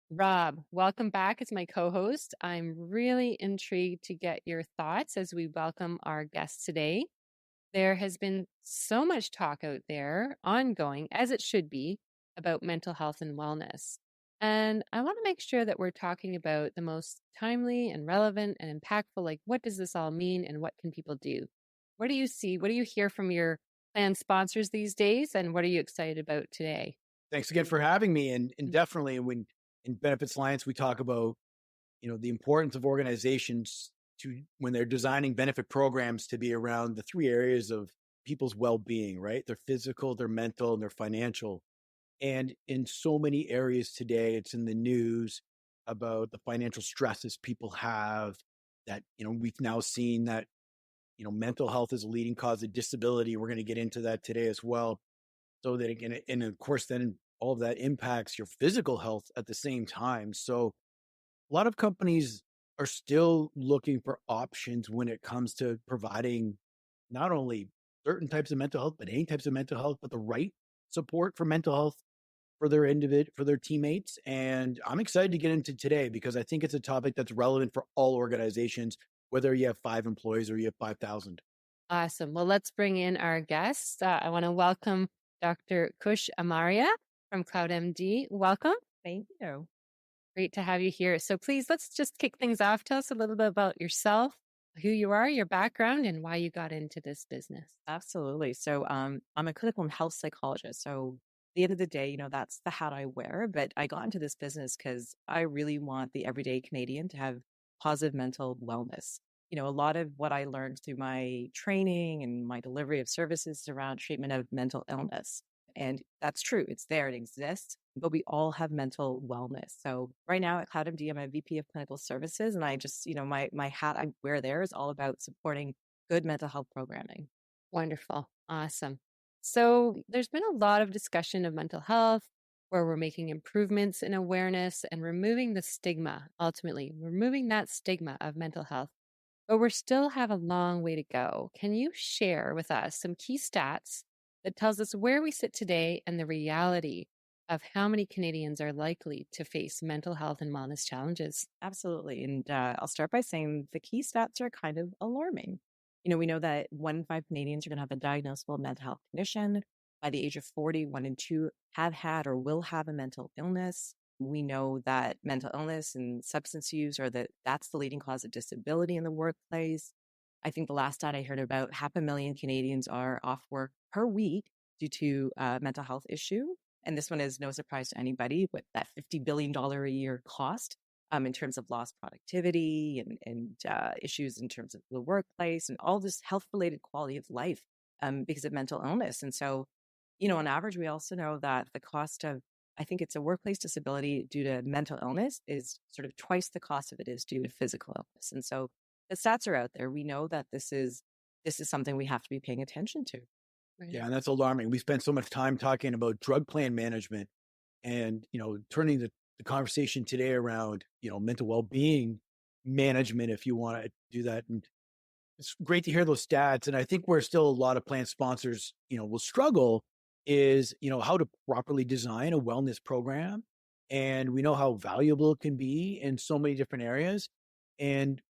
Rob, welcome back as my co-host. I'm really intrigued to get your thoughts as we welcome our guest today. There has been so much talk out there, ongoing, as it should be, about mental health and wellness. And I want to make sure that we're talking about the most timely and relevant and impactful, like what does this all mean and what can people do? What do you see? What do you hear from your plan sponsors these days? And what are you excited about today? Thanks again for having me. And definitely when in Benefits Alliance, we talk about, the importance of organizations to when they're designing benefit programs to be around the three areas of people's well-being, right? Their physical, their mental, and their financial. And in so many areas today, it's in the news about the financial stresses people have that, we've now seen that, mental health is a leading cause of disability. We're going to get into that today as well. So that again, and of course, then all of that impacts your physical health at the same time. So a lot of companies are still looking for options when it comes to providing not only certain types of mental health, but any types of mental health, but the right support for mental health for their for their teammates. And I'm excited to get into today because I think it's a topic that's relevant for all organizations, whether you have 5 employees or you have 5,000. Awesome. Well, let's bring in our guest. I want to welcome Dr. Khush Amaria from CloudMD. Welcome. Thank you. Great to have you here. So please, let's just kick things off. Tell us a little bit about yourself, who you are, your background, and why you got into this business. Absolutely. So I'm a clinical and health psychologist. So at the end of the day, that's the hat I wear. But I got into this business because I really want the everyday Canadian to have positive mental wellness. A lot of what I learned through my training and my delivery of services is around treatment of mental illness. And that's true. It's there. It exists. But we all have mental wellness. So right now at CloudMD, I'm a VP of Clinical Services. And I just, my hat I wear there is all about supporting good mental health programming. Wonderful. Awesome. So there's been a lot of discussion of mental health where we're making improvements in awareness and removing the stigma, ultimately, removing that stigma of mental health. But we still have a long way to go. Can you share with us some key stats that tells us where we sit today and the reality of how many Canadians are likely to face mental health and wellness challenges? Absolutely. And I'll start by saying the key stats are kind of alarming. We know that 1 in 5 Canadians are going to have a diagnosable mental health condition. By the age of 40, 1 in 2 have had or will have a mental illness. We know that mental illness and substance use that's the leading cause of disability in the workplace. I think the last stat I heard about 500,000 Canadians are off work per week due to a mental health issue. And this one is no surprise to anybody, but that $50 billion a year cost in terms of lost productivity and issues in terms of the workplace and all this health-related quality of life because of mental illness. And so, on average, we also know that the cost of, I think it's a workplace disability due to mental illness is sort of twice the cost of it is due to physical illness. And so the stats are out there. We know that this is something we have to be paying attention to. Right. Yeah, and that's alarming. We spend so much time talking about drug plan management and, turning the conversation today around, mental well-being management, if you want to do that. And it's great to hear those stats. And I think where still a lot of plan sponsors, will struggle is, how to properly design a wellness program. And we know how valuable it can be in so many different areas. And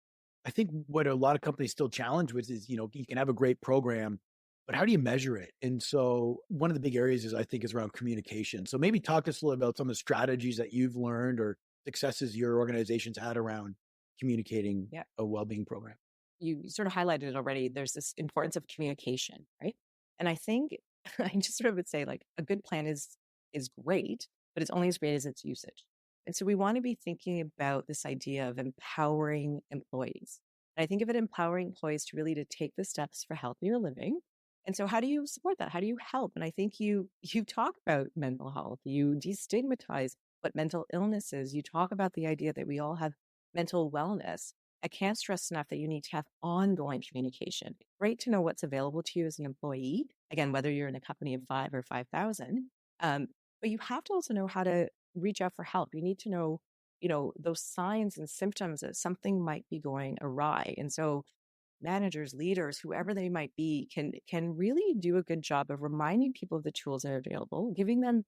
I think what a lot of companies still challenge with is, you can have a great program, but how do you measure it? And so one of the big areas is around communication. So maybe talk to us a little about some of the strategies that you've learned or successes your organization's had around communicating a well-being program. You sort of highlighted it already. There's this importance of communication, right? And I think I just sort of would say like a good plan is great, but it's only as great as its usage. And so we want to be thinking about this idea of empowering employees. And I think of it empowering employees to really to take the steps for healthier living. And so how do you support that? How do you help? And I think you talk about mental health, you destigmatize what mental illness is. You talk about the idea that we all have mental wellness. I can't stress enough that you need to have ongoing communication. Great to know what's available to you as an employee. Again, whether you're in a company of 5 or 5,000, but you have to also know how to reach out for help. You need to know, those signs and symptoms that something might be going awry. And so managers, leaders, whoever they might be, can really do a good job of reminding people of the tools that are available, giving them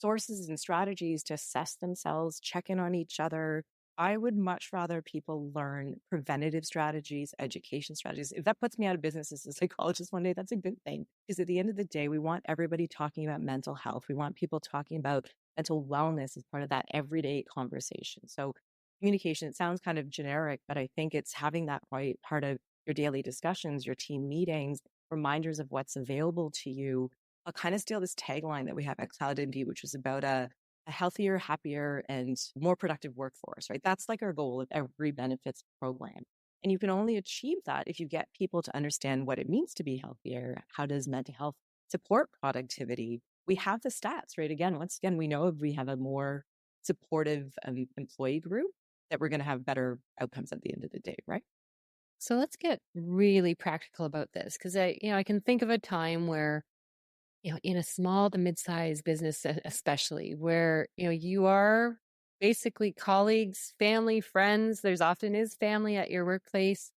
sources and strategies to assess themselves, check in on each other. I would much rather people learn preventative strategies, education strategies. If that puts me out of business as a psychologist one day, that's a good thing. Because at the end of the day, we want everybody talking about mental health. We want people talking about mental wellness as part of that everyday conversation. So communication, it sounds kind of generic, but I think it's having that right part of your daily discussions, your team meetings, reminders of what's available to you. I'll kind of steal this tagline that we have at CloudMD, which is about a healthier, happier, and more productive workforce, right? That's like our goal of every benefits program. And you can only achieve that if you get people to understand what it means to be healthier. How does mental health support productivity? We have the stats, right? Again, once again, we know if we have a more supportive employee group, that we're going to have better outcomes at the end of the day, right? So let's get really practical about this, because I can think of a time where, in a small to mid-sized business, especially where, you are basically colleagues, family, friends. There's often is family at your workplace.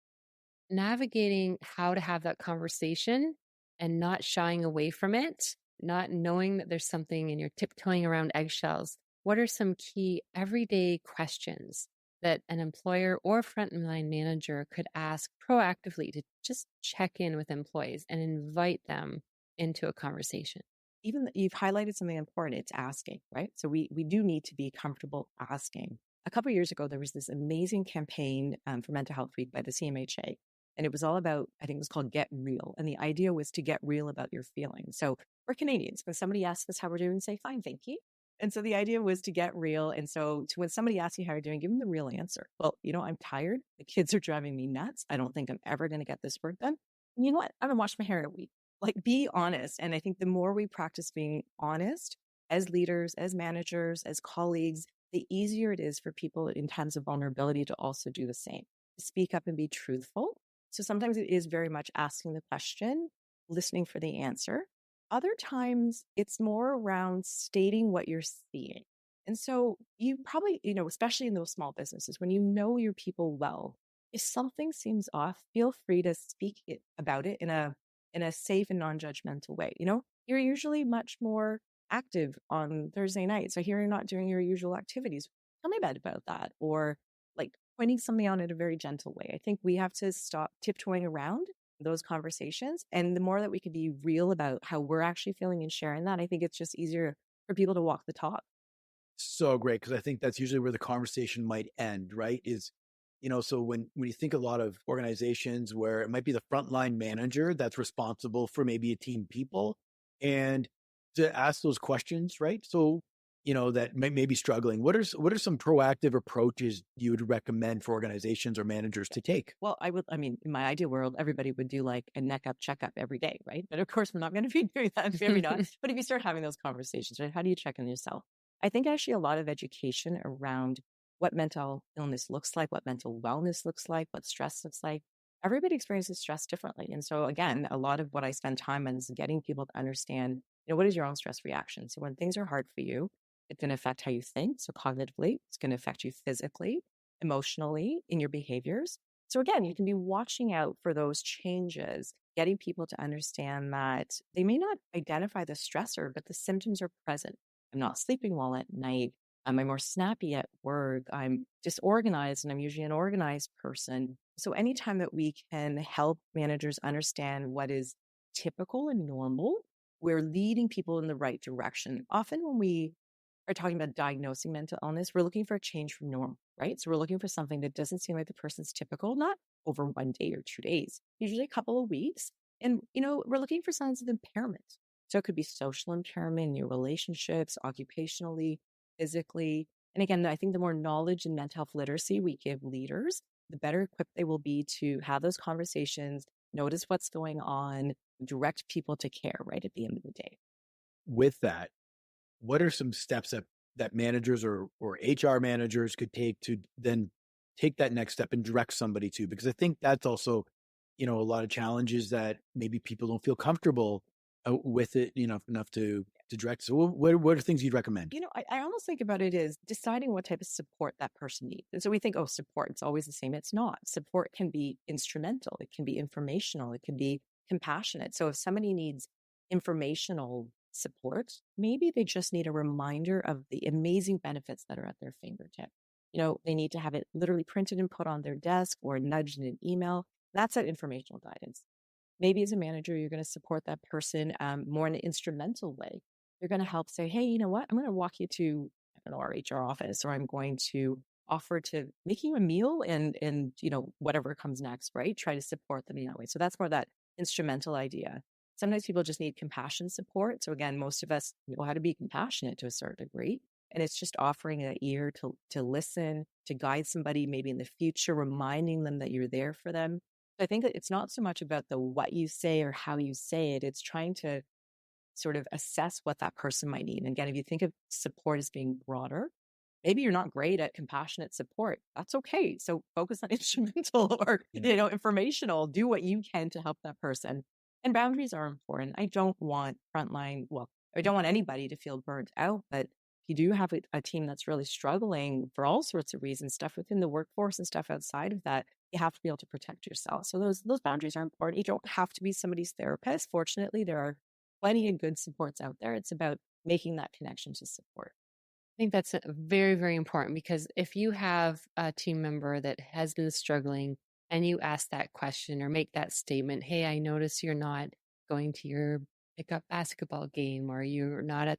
Navigating how to have that conversation and not shying away from it, not knowing that there's something and you're tiptoeing around eggshells. What are some key everyday questions that an employer or frontline manager could ask proactively to just check in with employees and invite them into a conversation? Even you've highlighted something important. It's asking, right? So we do need to be comfortable asking. A couple of years ago, there was this amazing campaign for Mental Health Week by the CMHA. And it was all about, I think it was called Get Real. And the idea was to get real about your feelings. So we're Canadians. When somebody asks us how we're doing, say, fine, thank you. And so the idea was to get real. And so when somebody asks you how you're doing, give them the real answer. Well, I'm tired. The kids are driving me nuts. I don't think I'm ever going to get this work done. And you know what? I haven't washed my hair in a week. Like, be honest. And I think the more we practice being honest as leaders, as managers, as colleagues, the easier it is for people in times of vulnerability to also do the same. Speak up and be truthful. So sometimes it is very much asking the question, listening for the answer. Other times it's more around stating what you're seeing. And so you probably, especially in those small businesses, when you know your people well, if something seems off, feel free to speak about it in a safe and non-judgmental way. You're usually much more active on Thursday night. So here you're not doing your usual activities. Tell me about that. Or like pointing something out in a very gentle way. I think we have to stop tiptoeing around those conversations. And the more that we can be real about how we're actually feeling and sharing that, I think it's just easier for people to walk the talk. So great. Cause I think that's usually where the conversation might end, right? So when you think a lot of organizations where it might be the frontline manager that's responsible for maybe a team of people, and to ask those questions, right? So, that may be struggling. What are some proactive approaches you would recommend for organizations or managers to take? Well, in my ideal world, everybody would do like a neck up checkup every day, right? But of course, we're not going to be doing that. Maybe not. But if you start having those conversations, right? How do you check on yourself? I think actually a lot of education around what mental illness looks like, what mental wellness looks like, what stress looks like. Everybody experiences stress differently. And so again, a lot of what I spend time on is getting people to understand, what is your own stress reaction? So when things are hard for you, it's going to affect how you think. So cognitively, it's going to affect you physically, emotionally, in your behaviors. So again, you can be watching out for those changes, getting people to understand that they may not identify the stressor, but the symptoms are present. I'm not sleeping well at night. I'm more snappy at work. I'm disorganized, and I'm usually an organized person. So anytime that we can help managers understand what is typical and normal, we're leading people in the right direction. Often when we are talking about diagnosing mental illness, we're looking for a change from normal, right? So we're looking for something that doesn't seem like the person's typical, not over 1 day or 2 days, usually a couple of weeks. And, we're looking for signs of impairment. So it could be social impairment in your relationships, occupationally, physically. And again, I think the more knowledge and mental health literacy we give leaders, the better equipped they will be to have those conversations, notice what's going on, direct people to care right at the end of the day. With that, what are some steps that managers or HR managers could take to then take that next step and direct somebody to? Because I think that's also, a lot of challenges that maybe people don't feel comfortable with it, enough to to direct. So what are things you'd recommend? I almost think about it as deciding what type of support that person needs. And so we think, oh, support, it's always the same. It's not. Support can be instrumental. It can be informational. It can be compassionate. So if somebody needs informational support, maybe they just need a reminder of the amazing benefits that are at their fingertip. They need to have it literally printed and put on their desk or nudged in an email. That's that informational guidance. Maybe as a manager, you're going to support that person more in an instrumental way. You're going to help say, hey, you know what? I'm going to walk you to, I don't know, our HR office, or I'm going to offer to make you a meal and whatever comes next, right? Try to support them in that way. So that's more that instrumental idea. Sometimes people just need compassion support. So again, most of us know how to be compassionate to a certain degree. And it's just offering an ear to listen, to guide somebody maybe in the future, reminding them that you're there for them. I think that it's not so much about the what you say or how you say it. It's trying to sort of assess what that person might need. And again, if you think of support as being broader, maybe you're not great at compassionate support. That's okay. So focus on instrumental or, informational. Do what you can to help that person. And boundaries are important. I don't want I don't want anybody to feel burnt out, but if you do have a team that's really struggling for all sorts of reasons, stuff within the workforce and stuff outside of that, you have to be able to protect yourself. So those boundaries are important. You don't have to be somebody's therapist. Fortunately, there are plenty of good supports out there. It's about making that connection to support. I think that's very, very important, because if you have a team member that has been struggling and you ask that question or make that statement, hey, I notice you're not going to your pickup basketball game, or you're not at,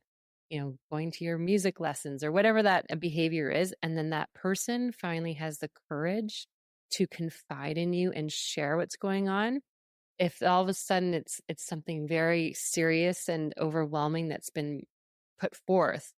going to your music lessons, or whatever that behavior is. And then that person finally has the courage to confide in you and share what's going on. If all of a sudden it's something very serious and overwhelming that's been put forth,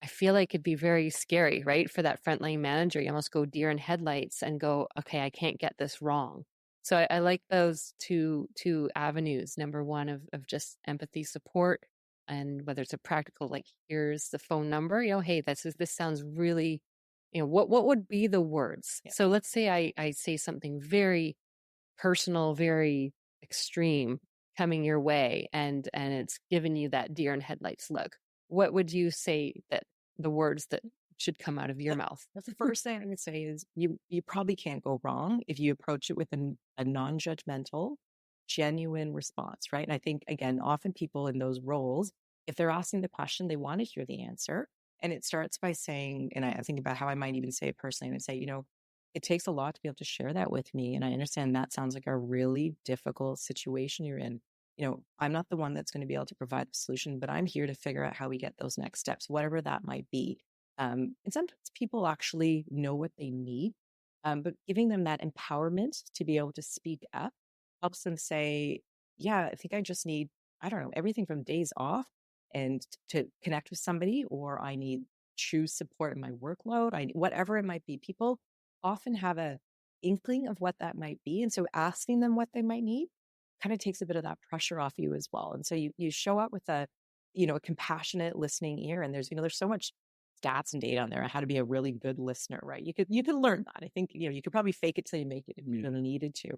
I feel like it'd be very scary, right? For that frontline manager, you almost go deer in headlights and go, okay, I can't get this wrong. So I like those two avenues. Number one of just empathy support, and whether it's a practical, like, here's the phone number, hey, this sounds really, what would be the words? Yeah. So let's say I say something very personal, very extreme coming your way, and it's giving you that deer in headlights look. What would you say that the words that should come out of your mouth? That's the first thing I would say is you probably can't go wrong if you approach it with a non-judgmental, genuine response, right? And I think, again, often people in those roles, if they're asking the question, they want to hear the answer. And it starts by saying, and I think about how I might even say it personally, and say, it takes a lot to be able to share that with me. And I understand that sounds like a really difficult situation you're in. I'm not the one that's going to be able to provide the solution, but I'm here to figure out how we get those next steps, whatever that might be. And sometimes people actually know what they need, but giving them that empowerment to be able to speak up helps them say, yeah, I think I just need, I don't know, everything from days off and to connect with somebody, or I need true support in my workload. Whatever it might be. People often have a inkling of what that might be. And so asking them what they might need kind of takes a bit of that pressure off you as well. And so you show up with a compassionate listening ear. And there's so much stats and data on there on how to be a really good listener, right? You could learn that. I think, you could probably fake it till you make it if you really needed to.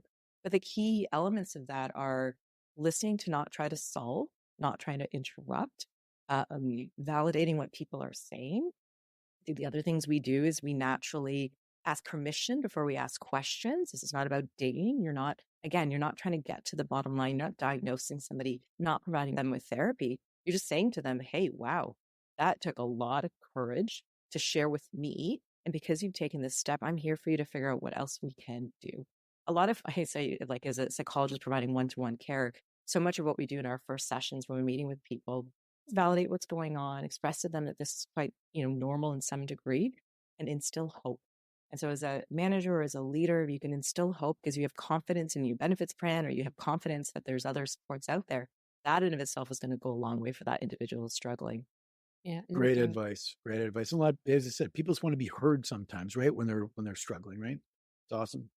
But the key elements of that are listening to not try to solve, not trying to interrupt, validating what people are saying. I think the other things we do is we naturally ask permission before we ask questions. This is not about digging. You're not trying to get to the bottom line. You're not diagnosing somebody, not providing them with therapy. You're just saying to them, hey, wow, that took a lot of courage to share with me. And because you've taken this step, I'm here for you to figure out what else we can do. A lot of, I say, like, as a psychologist providing one-to-one care, so much of what we do in our first sessions when we're meeting with people is validate what's going on, express to them that this is quite, normal in some degree, and instill hope. And so as a manager or as a leader, you can instill hope because you have confidence in your benefits plan, or you have confidence that there's other supports out there. That in of itself is going to go a long way for that individual struggling. Yeah. Great advice. Great advice. And a lot, as I said, people just want to be heard sometimes, right? When they're struggling, right? It's awesome.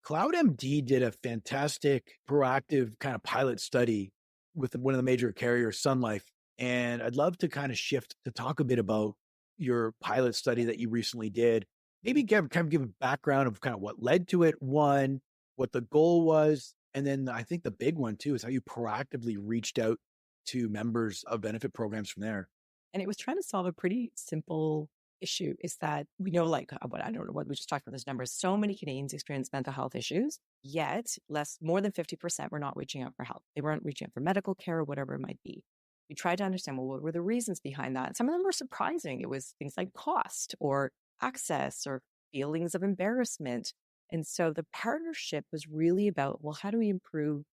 CloudMD did a fantastic proactive kind of pilot study with one of the major carriers, Sun Life. And I'd love to kind of shift to talk a bit about your pilot study that you recently did. Maybe give a background of kind of what led to it, one, what the goal was, and then I think the big one too is how you proactively reached out to members of benefit programs from there. And it was trying to solve a pretty simple issue, is that we know, like, what I don't know what we just talked about, this number. So many Canadians experience mental health issues, yet more than 50% were not reaching out for help. They weren't reaching out for medical care or whatever it might be. We tried to understand, well, what were the reasons behind that? Some of them were surprising. It was things like cost or access or feelings of embarrassment. And so the partnership was really about, well, how do we improve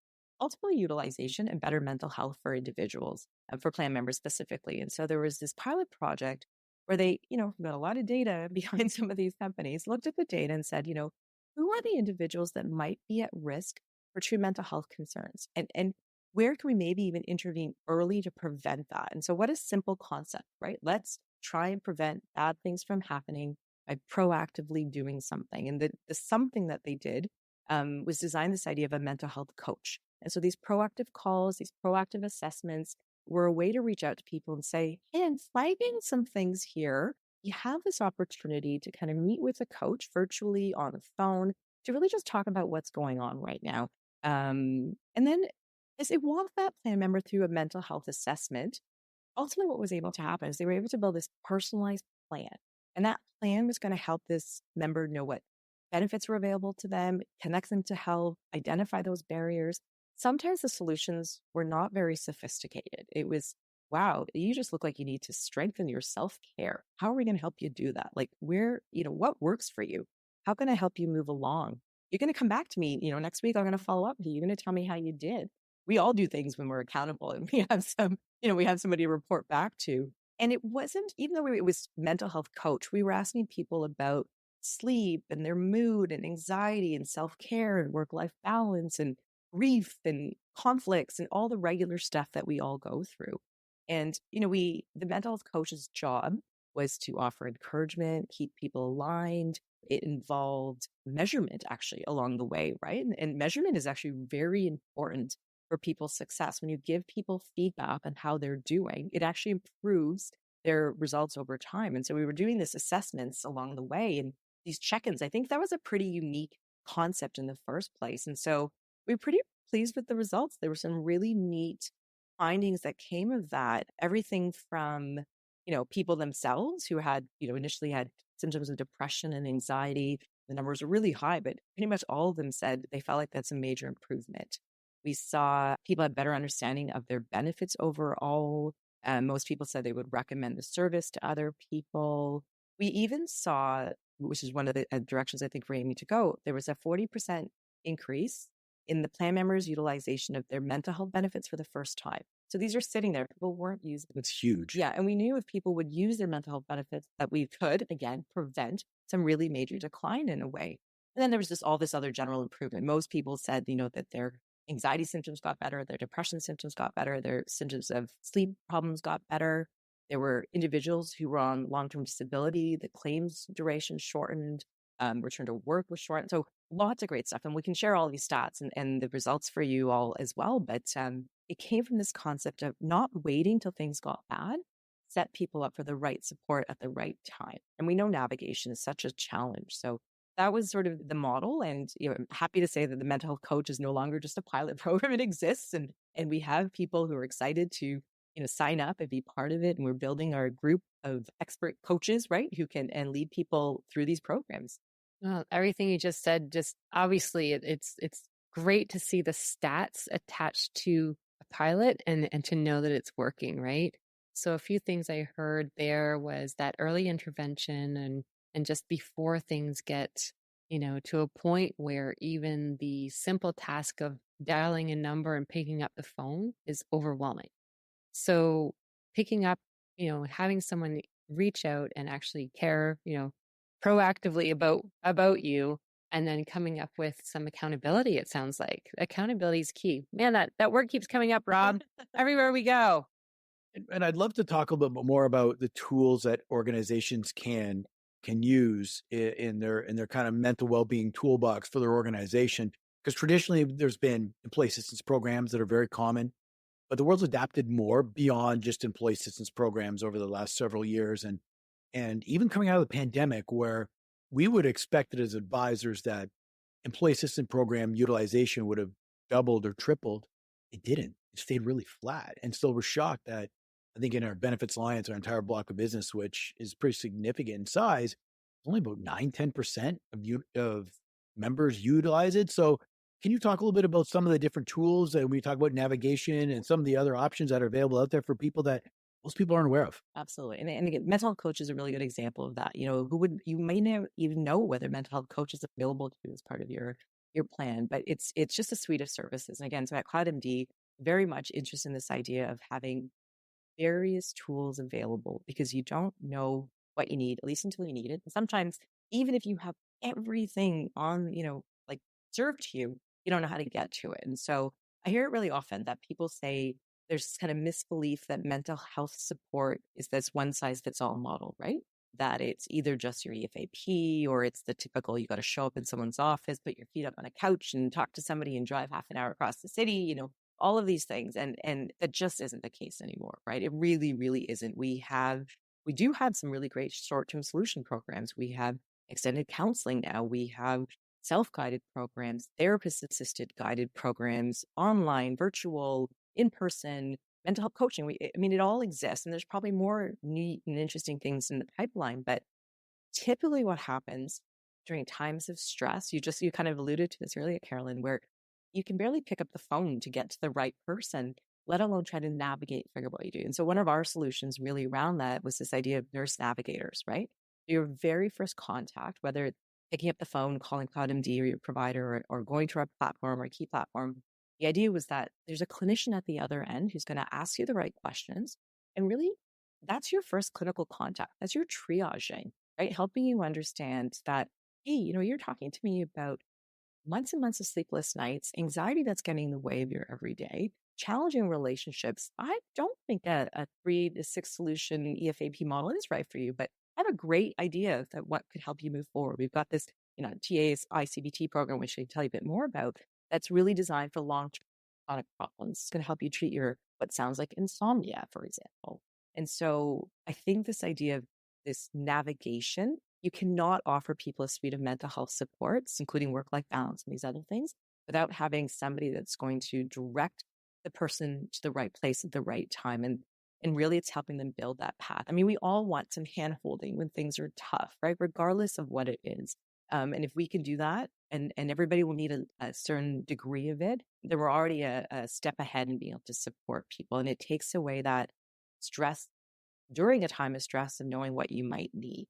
ultimately utilization and better mental health for individuals and for plan members specifically? And so there was this pilot project where they, got a lot of data behind some of these companies, looked at the data and said, who are the individuals that might be at risk for true mental health concerns? And where can we maybe even intervene early to prevent that? And so what a simple concept, right? Let's try and prevent bad things from happening by proactively doing something. And the something that they did was design this idea of a mental health coach. And so these proactive calls, these proactive assessments were a way to reach out to people and say, hey, I'm flagging some things here. You have this opportunity to kind of meet with a coach virtually on the phone to really just talk about what's going on right now. And then as they walked that plan member through a mental health assessment, ultimately what was able to happen is they were able to build this personalized plan. And that plan was going to help this member know what benefits were available to them, connect them to help, identify those barriers. Sometimes the solutions were not very sophisticated. It was, wow, you just look like you need to strengthen your self-care. How are we going to help you do that? Like, what works for you? How can I help you move along? You're going to come back to me, next week. I'm going to follow up with you. You're going to tell me how you did. We all do things when we're accountable, and we have we have somebody to report back to. And it wasn't, even though it was mental health coach, we were asking people about sleep and their mood and anxiety and self-care and work-life balance and grief and conflicts and all the regular stuff that we all go through. And, the mental health coach's job was to offer encouragement, keep people aligned. It involved measurement actually along the way, right? And measurement is actually very important for people's success. When you give people feedback on how they're doing, it actually improves their results over time. And so we were doing this assessments along the way and these check-ins. I think that was a pretty unique concept in the first place. And so we were pretty pleased with the results. There were some really neat findings that came of that. Everything from, people themselves who had, initially had symptoms of depression and anxiety. The numbers were really high, but pretty much all of them said they felt like that's a major improvement. We saw people have better understanding of their benefits overall. Most people said they would recommend the service to other people. We even saw, which is one of the directions I think we're aiming to go, there was a 40% increase in the plan members' utilization of their mental health benefits for the first time. So these are sitting there. People weren't using them. That's huge. Yeah. And we knew if people would use their mental health benefits that we could, again, prevent some really major decline in a way. And then there was just all this other general improvement. Most people said, that their anxiety symptoms got better, their depression symptoms got better, their symptoms of sleep problems got better. There were individuals who were on long-term disability, the claims duration shortened, return to work was shortened. So lots of great stuff. And we can share all these stats and the results for you all as well. But it came from this concept of not waiting till things got bad, set people up for the right support at the right time. And we know navigation is such a challenge. So that was sort of the model. And I'm happy to say that the mental health coach is no longer just a pilot program. It exists. And we have people who are excited to sign up and be part of it. And we're building our group of expert coaches, right, who can and lead people through these programs. Well, everything you just said, just obviously it's great to see the stats attached to a pilot and to know that it's working, right? So a few things I heard there was that early intervention and just before things get, to a point where even the simple task of dialing a number and picking up the phone is overwhelming. So picking up, having someone reach out and actually care, proactively about you, and then coming up with some accountability. It sounds like accountability is key. Man, that word keeps coming up, Rob, everywhere we go. And I'd love to talk a little bit more about the tools that organizations can use in their kind of mental well-being toolbox for their organization. Because traditionally there's been employee assistance programs that are very common, but the world's adapted more beyond just employee assistance programs over the last several years. And even coming out of the pandemic, where we would expect it as advisors that employee assistance program utilization would have doubled or tripled, it didn't. stayed really flat. And so we're shocked that I think in our benefits alliance, our entire block of business, which is pretty significant in size, only about 9-10% of members utilize it. So can you talk a little bit about some of the different tools that we talk about navigation and some of the other options that are available out there for people that most people aren't aware of? Absolutely. And again, mental health coach is a really good example of that. Who would, you may never even know whether mental health coach is available to you as part of your plan, but it's just a suite of services. And again, so at CloudMD, very much interested in this idea of having various tools available because you don't know what you need, at least until you need it. And sometimes, even if you have everything on, like served to you, you don't know how to get to it. And so I hear it really often that people say there's this kind of misbelief that mental health support is this one size fits all model, right? That it's either just your EFAP or it's the typical you got to show up in someone's office, put your feet up on a couch and talk to somebody and drive half an hour across the city, all of these things. And that just isn't the case anymore, right? It really, really isn't. We do have some really great short-term solution programs. We have extended counseling now. We have self-guided programs, therapist-assisted guided programs, online, virtual, in-person, mental health coaching. It all exists, and there's probably more neat and interesting things in the pipeline. But typically what happens during times of stress, you kind of alluded to this earlier, Carolyne, where you can barely pick up the phone to get to the right person, let alone try to navigate, figure out what you do. And so one of our solutions really around that was this idea of nurse navigators, right? Your very first contact, whether it's picking up the phone, calling CloudMD or your provider, or going to our platform or key platform, the idea was that there's a clinician at the other end who's going to ask you the right questions. And really, that's your first clinical contact. That's your triaging, right? Helping you understand that, hey, you're talking to me about months and months of sleepless nights, anxiety that's getting in the way of your everyday, challenging relationships. I don't think a 3 to 6 solution EFAP model is right for you, but I have a great idea that what could help you move forward. We've got this, TA's ICBT program, which I can tell you a bit more about, that's really designed for long-term chronic problems. It's going to help you treat your, what sounds like insomnia, for example. And so I think this idea of this navigation, you cannot offer people a suite of mental health supports, including work-life balance and these other things, without having somebody that's going to direct the person to the right place at the right time. And really it's helping them build that path. I mean, we all want some hand-holding when things are tough, right? Regardless of what it is. And if we can do that, and everybody will need a certain degree of it, then we're already a step ahead in being able to support people. And it takes away that stress during a time of stress and knowing what you might need.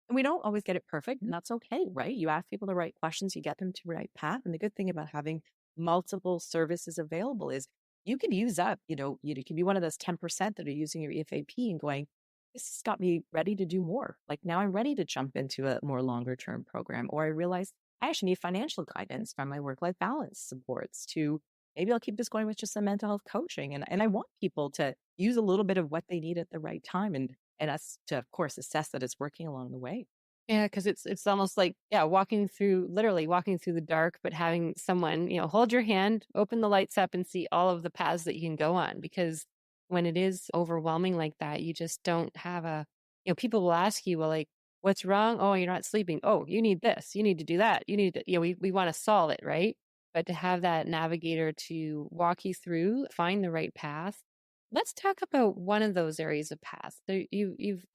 And we don't always get it perfect, and that's okay, right? You ask people the right questions, you get them to the right path. And the good thing about having multiple services available is you can use up, you can be one of those 10% that are using your EFAP and going, this has got me ready to do more. Like now I'm ready to jump into a more longer term program. Or I realize I actually need financial guidance from my work-life balance supports to maybe I'll keep this going with just some mental health coaching. And I want people to use a little bit of what they need at the right time and us to, of course, assess that it's working along the way. Yeah, because it's almost like, literally walking through the dark, but having someone, hold your hand, open the lights up and see all of the paths that you can go on. Because when it is overwhelming like that, you just don't have people will ask you, well, like, what's wrong? Oh, you're not sleeping. Oh, you need this. You need to do that. You need to, we want to solve it, right? But to have that navigator to walk you through, find the right path. Let's talk about one of those areas of path. So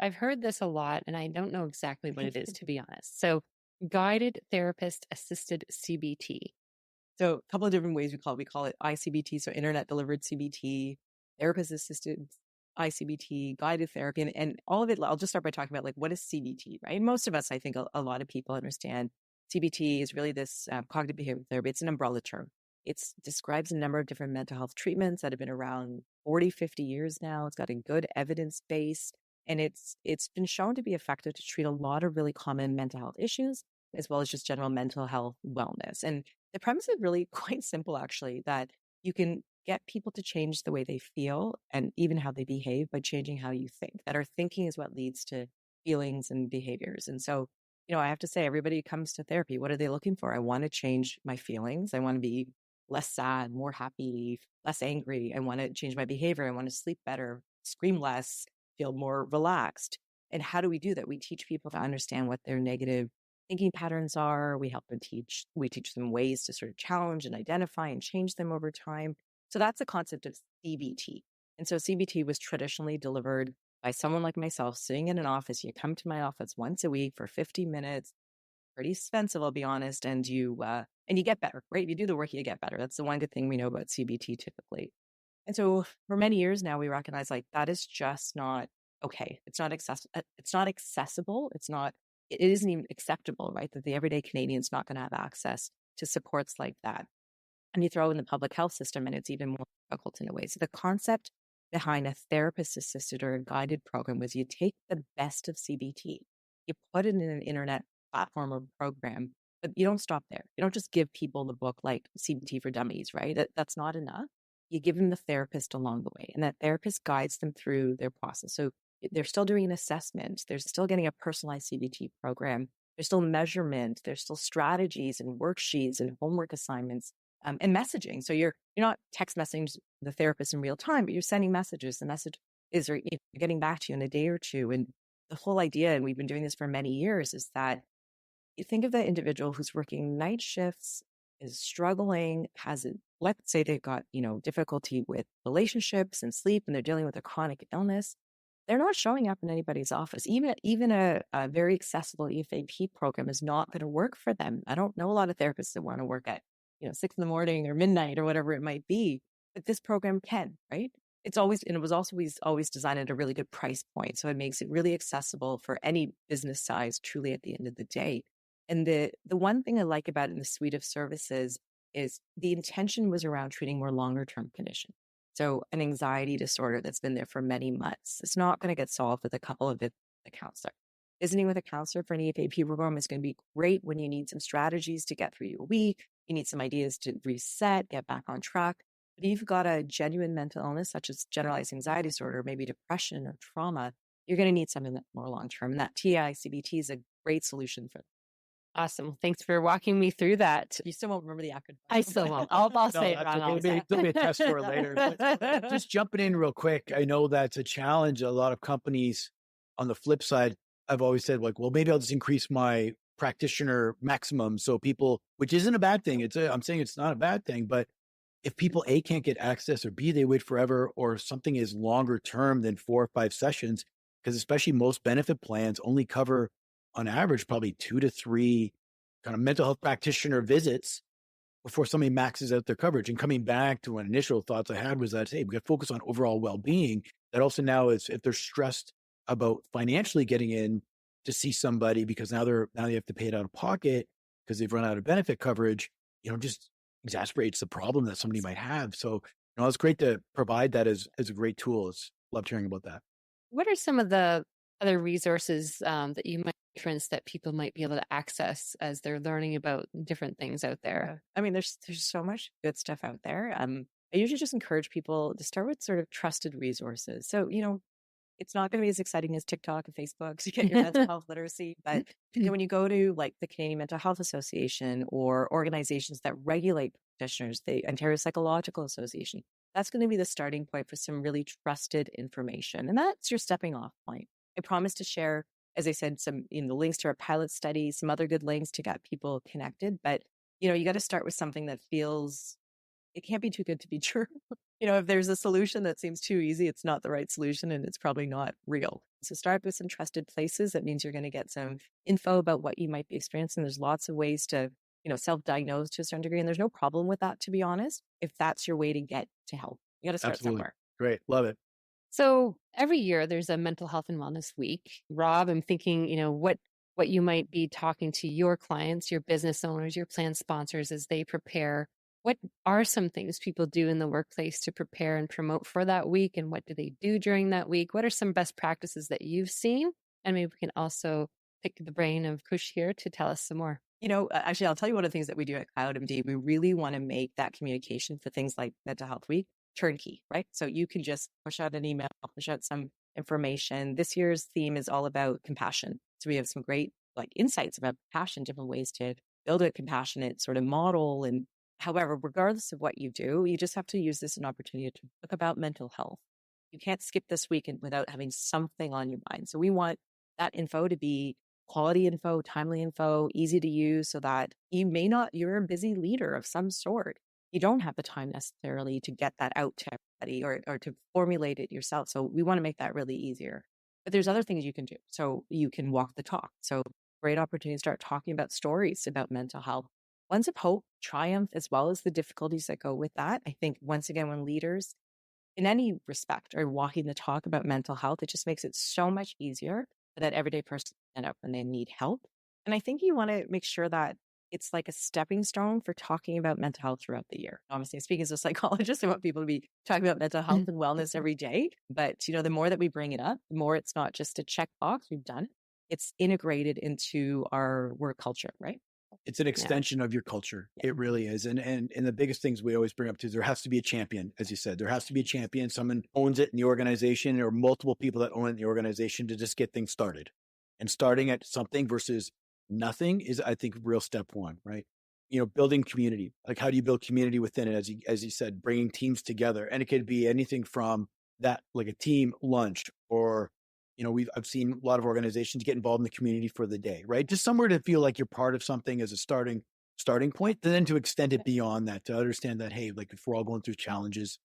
I've heard this a lot, and I don't know exactly what it is, to be honest. So, guided therapist assisted CBT. So, a couple of different ways we call it. We call it ICBT, so internet delivered CBT, therapist assisted ICBT, guided therapy, and all of it. I'll just start by talking about what is CBT, right? Most of us, I think, a lot of people understand CBT is really this cognitive behavioral therapy. It's an umbrella term. It describes a number of different mental health treatments that have been around 40, 50 years now. It's got a good evidence base, and it's been shown to be effective to treat a lot of really common mental health issues, as well as just general mental health wellness. And the premise is really quite simple, actually, that you can get people to change the way they feel and even how they behave by changing how you think. That our thinking is what leads to feelings and behaviors. And so, I have to say, everybody comes to therapy. What are they looking for? I want to change my feelings. I want to be less sad, more happy, less angry. I want to change my behavior. I want to sleep better, scream less, feel more relaxed. And how do we do that? We teach people to understand what their negative thinking patterns are. We teach them ways to sort of challenge and identify and change them over time So that's the concept of CBT. And so CBT was traditionally delivered by someone like myself sitting in an office. You come to my office once a week for 50 minutes, pretty expensive, I'll be honest. And you get better, right? If you do the work, you get better. That's the one good thing we know about CBT typically. And so for many years now, we recognize like that is just not okay. It's not accessible. It isn't even acceptable, right? That the everyday Canadian's not going to have access to supports like that. And you throw in the public health system and it's even more difficult in a way. So the concept behind a therapist assisted or a guided program was you take the best of CBT, you put it in an internet platform or program, but you don't stop there. You don't just give people the book like CBT for Dummies, right? That's not enough. You give them the therapist along the way, and that therapist guides them through their process. So they're still doing an assessment. They're still getting a personalized CBT program. There's still measurement. There's still strategies and worksheets and homework assignments. And messaging. So you're not text messaging the therapist in real time, but you're sending messages. The message is getting back to you in a day or two. And the whole idea, and we've been doing this for many years, is that you think of the individual who's working night shifts, is struggling, let's say they've got, difficulty with relationships and sleep, and they're dealing with a chronic illness. They're not showing up in anybody's office. Even a very accessible EFAP program is not going to work for them. I don't know a lot of therapists that want to work at 6 a.m. or midnight or whatever it might be, but this program can, right? It was always designed at a really good price point. So it makes it really accessible for any business size, truly at the end of the day. And the one thing I like about it in the suite of services is the intention was around treating more longer term condition. So an anxiety disorder that's been there for many months, it's not going to get solved with a couple of visits with a counselor. Visiting with a counselor for an EFAP program is going to be great when you need some strategies to get through your week. You need some ideas to reset, get back on track. But if you've got a genuine mental illness, such as generalized anxiety disorder, maybe depression or trauma, you're going to need something that's more long-term. And that TI-CBT is a great solution for that. Awesome. Thanks for walking me through that. You still won't remember the acronym. I still won't. I'll say it wrong. There'll be a test for it later. Just jumping in real quick. I know that's a challenge. A lot of companies on the flip side, I've always said like, well, maybe I'll just increase my practitioner maximum. So people, which isn't a bad thing. I'm saying it's not a bad thing, but if people A, can't get access, or B, they wait forever, or something is longer term than 4 or 5 sessions, because especially most benefit plans only cover on average, probably 2 to 3 kind of mental health practitioner visits before somebody maxes out their coverage. And coming back to one initial thoughts I had was that, hey, we got to focus on overall well-being. That also now is if they're stressed about financially getting in to see somebody because now they have to pay it out of pocket because they've run out of benefit coverage, just exacerbates the problem that somebody might have. So, it's great to provide that as a great tool. Loved hearing about that. What are some of the other resources that you might reference that people might be able to access as they're learning about different things out there? I mean, there's so much good stuff out there. I usually just encourage people to start with sort of trusted resources. So, it's not going to be as exciting as TikTok and Facebook to get your mental health literacy. But when you go to like the Canadian Mental Health Association or organizations that regulate practitioners, the Ontario Psychological Association, that's going to be the starting point for some really trusted information. And that's your stepping off point. I promise to share, as I said, some the links to our pilot study, some other good links to get people connected. But, you got to start with something that feels, it can't be too good to be true. If there's a solution that seems too easy, it's not the right solution and it's probably not real. So start with some trusted places. That means you're going to get some info about what you might be experiencing. There's lots of ways to, self-diagnose to a certain degree. And there's no problem with that, to be honest, if that's your way to get to help. You got to start somewhere. Great. Love it. So every year there's a mental health and wellness week. Rob, I'm thinking, what you might be talking to your clients, your business owners, your plan sponsors as they prepare. What are some things people do in the workplace to prepare and promote for that week? And what do they do during that week? What are some best practices that you've seen? And maybe we can also pick the brain of Khush here to tell us some more. Actually, I'll tell you one of the things that we do at CloudMD. We really want to make that communication for things like Mental Health Week turnkey, right? So you can just push out an email, push out some information. This year's theme is all about compassion. So we have some great insights about compassion, different ways to build a compassionate sort of model. And however, regardless of what you do, you just have to use this as an opportunity to talk about mental health. You can't skip this weekend without having something on your mind. So we want that info to be quality info, timely info, easy to use so that you're a busy leader of some sort. you don't have the time necessarily to get that out to everybody or to formulate it yourself. So we want to make that really easier. But there's other things you can do. So you can walk the talk. So great opportunity to start talking about stories about mental health, ones of hope, triumph, as well as the difficulties that go with that. I think once again, when leaders in any respect are walking the talk about mental health, it just makes it so much easier for that everyday person to stand up when they need help. And I think you want to make sure that it's like a stepping stone for talking about mental health throughout the year. Obviously, speaking as a psychologist, I want people to be talking about mental health and wellness every day. But, the more that we bring it up, the more it's not just a checkbox, we've done it. It's integrated into our work culture, right? It's an extension of your culture. Yeah. It really is. And the biggest things we always bring up to is there has to be a champion, as you said. There has to be a champion. Someone owns it in the organization, or multiple people that own it in the organization to just get things started. And starting at something versus nothing is, I think, real step one, right? Building community. Like, how do you build community within it? As you said, bringing teams together. And it could be anything from that, like a team lunch, or I've seen a lot of organizations get involved in the community for the day, right? Just somewhere to feel like you're part of something as a starting point, and then to extend it beyond that, to understand that, hey, like, if we're all going through challenges,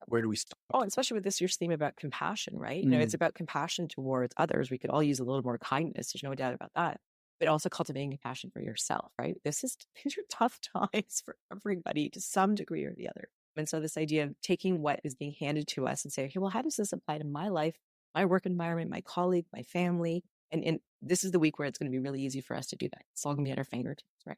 where do we start? Oh, especially with this year's theme about compassion, right? It's about compassion towards others. We could all use a little more kindness. There's no doubt about that. But also cultivating compassion for yourself, right? These are tough times for everybody to some degree or the other. And so this idea of taking what is being handed to us and say, okay, well, how does this apply to my life, my work environment, my colleague, my family? And this is the week where it's going to be really easy for us to do that. It's all going to be at our fingertips, right?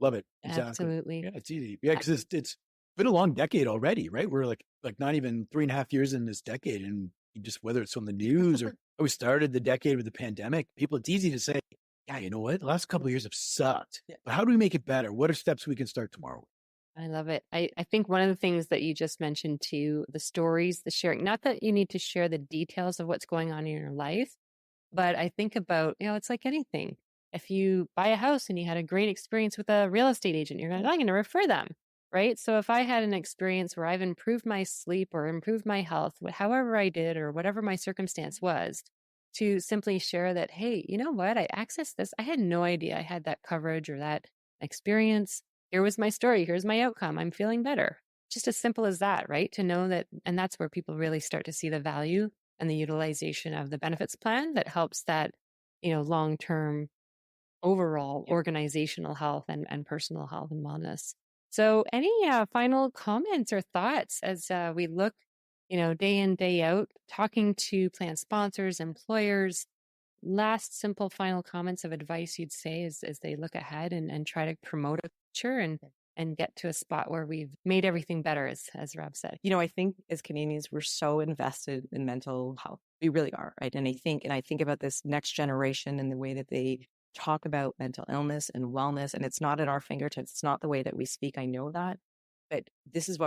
Love it. Exactly. Absolutely. Yeah, it's easy. Yeah, because it's been a long decade already, right? We're like not even 3.5 years in this decade. And just, whether it's on the news or we started the decade with the pandemic, it's easy to say, yeah, you know what? The last couple of years have sucked. Yeah. But how do we make it better? What are steps we can start tomorrow? I love it. I think one of the things that you just mentioned too, the stories, the sharing, not that you need to share the details of what's going on in your life, but I think about, it's like anything. If you buy a house and you had a great experience with a real estate agent, you're going to refer them, right? So if I had an experience where I've improved my sleep or improved my health, however I did, or whatever my circumstance was, to simply share that, hey, you know what? I accessed this. I had no idea I had that coverage or that experience. Here was my story. Here's my outcome. I'm feeling better. Just as simple as that, right? To know that, and that's where people really start to see the value and the utilization of the benefits plan that helps that, long-term overall organizational health and personal health and wellness. So any final comments or thoughts as we look, day in, day out, talking to plan sponsors, employers? Last simple final comments of advice you'd say as they look ahead and try to promote a culture and get to a spot where we've made everything better, as Rob said. I think as Canadians, we're so invested in mental health. We really are, right? And I think about this next generation and the way that they talk about mental illness and wellness, and it's not at our fingertips. It's not the way that we speak. I know that. But this is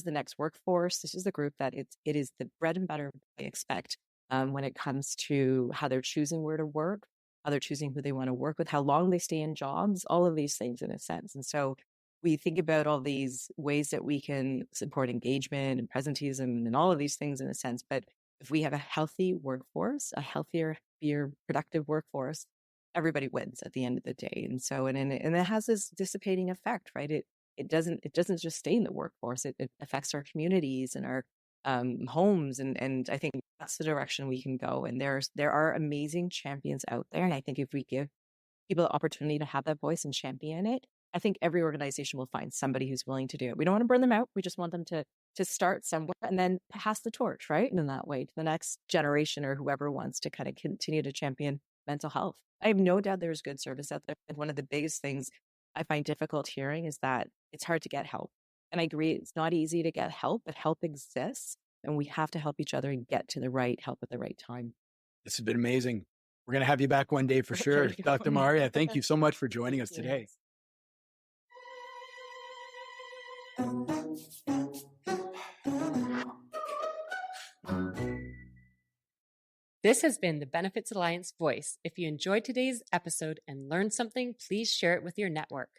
the next workforce. This is the group that it is the bread and butter I expect when it comes to how they're choosing where to work, how they're choosing who they want to work with, how long they stay in jobs, all of these things in a sense. And so we think about all these ways that we can support engagement and presenteeism and all of these things in a sense. But if we have a healthy workforce, a healthier, productive workforce, everybody wins at the end of the day. And so, and it has this dissipating effect, right? It doesn't just stay in the workforce. It affects our communities and our homes. And I think that's the direction we can go. And there are amazing champions out there. And I think if we give people the opportunity to have that voice and champion it, I think every organization will find somebody who's willing to do it. We don't want to burn them out. We just want them to start somewhere and then pass the torch, right? And in that way to the next generation or whoever wants to kind of continue to champion mental health. I have no doubt there's good service out there. And one of the biggest things I find difficult hearing is that it's hard to get help. And I agree, it's not easy to get help, but help exists. And we have to help each other and get to the right help at the right time. This has been amazing. We're going to have you back one day for sure. Dr. Amaria, thank you so much for joining us today. This has been the Benefits Alliance Voice. If you enjoyed today's episode and learned something, please share it with your network.